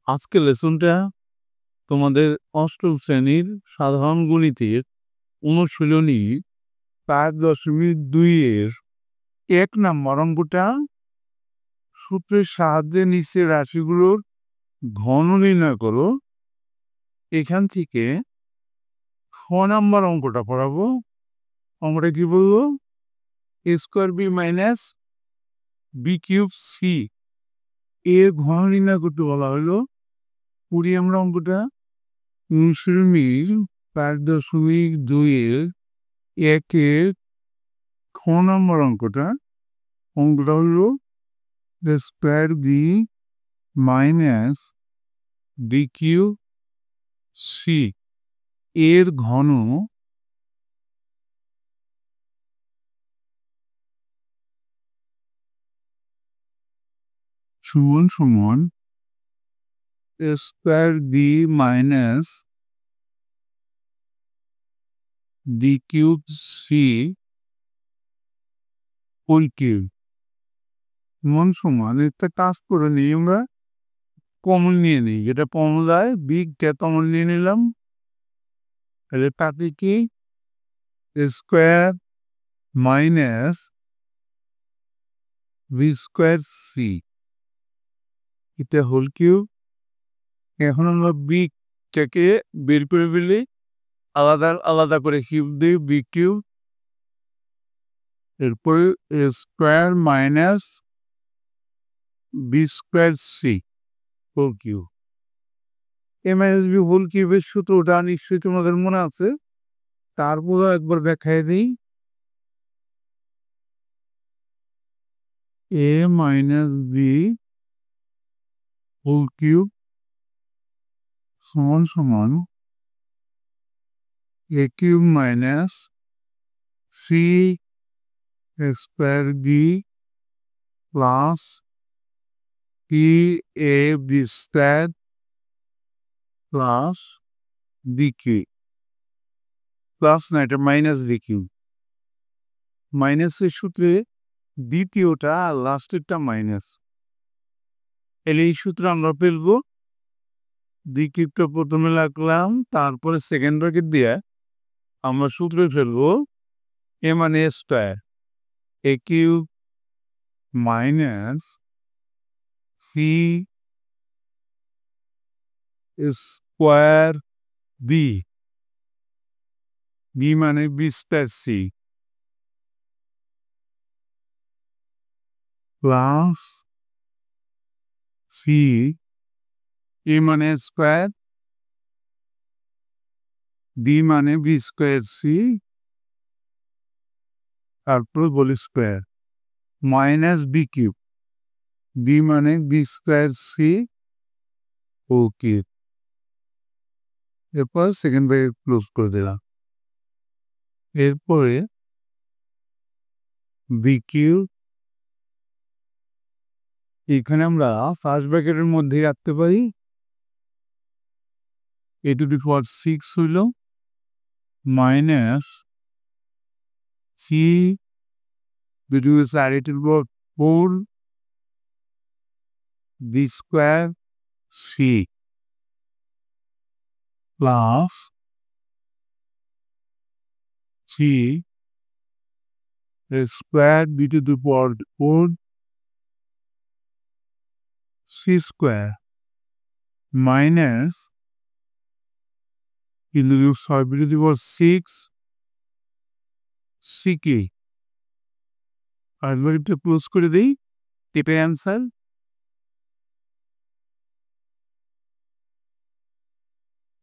আজকের লেসনটা তোমাদের অষ্টম শ্রেণীর সাধারণ গণিতের অনুশীলনী 5.2 1 নম্বর অঙ্কটা সূত্রের সাহায্যে নিচের রাশিগুলোর ঘন নির্ণয় করো। এখান থেকে 6 নম্বর অঙ্কটা পড়াবো। অঙ্কটা কি বলবো? a square b minus B cube c এর ঘন নির্ণয় করতে বলা হলো। পড়ি আমরা অঙ্কটা। অনুশীলনীর 5.2 একের খ নম্বর অঙ্কটা হলো square b minus b cube c এর ঘন সমান সমান square b minus d cube c whole cube সমান সমান। একটা কাজ করে নিই, আমরা কমন নিয়ে নিই, যেটা ফর্মুলায় বিগটা কমন নিয়ে নিলাম। তাহলে তাতে কি square minus B square c এটা হোল কিউব। এখন আমরা বিগটাকে বের করে ফেলি, আলাদা আলাদা করে কিউব দিই, বি কিউব। এরপরে square minus B square C whole cube. A minus B whole কিউবের সূত্রটা নিশ্চয়ই তোমাদের মনে আছে, তারপরে একবার দেখাই দিই। A minus B whole cube সমান সমান A cube minus C square B plus E A B square plus B cube plus না, এটা মাইনাস বি কিউ। মাইনাসের সূত্রে দ্বিতীয়টা আর লাস্টেরটা মাইনাস, এলে এই সূত্র আমরা ফেলবো। বি কিউবটা প্রথমে লাগলাম, তারপরে সেকেন্ড ব্র্যাকেট দিয়ে আমরা সূত্রে ফেলবো এ মানে square A cube minus C square B, B মানে B square C plus C A মানে স্কোয়ার, বি মানে বি স্কোয়ার সি, তারপর বলি square minus B cube, B মানে বি স্কোয়ার সি ও কিউব। এরপর সেকেন্ড ব্র্যাকেট ক্লোজ করে দিলাম। এরপরে বি কিউব এখানে আমরা ফার্স্ট ব্র্যাকেটের মধ্যে রাখতে পারি। এ টু দি পাওয়ার 6 হইল মাইনাস সি reduce আর A to the power 4 B square C plus C square B to the power 4 C square minus কিন্তু 6 B to the power 6 C কে। আর ব্র্যাকেটটা ক্লোজ করে দিই, এটাই অ্যান্সার।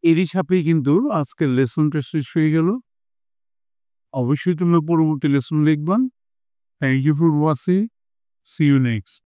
এরই সাথেই কিন্তু আজকের লেসনটা শেষ হয়ে গেল। অবশ্যই তোমরা পরবর্তী লেসন লিখবা। Thank you for watching, see you next.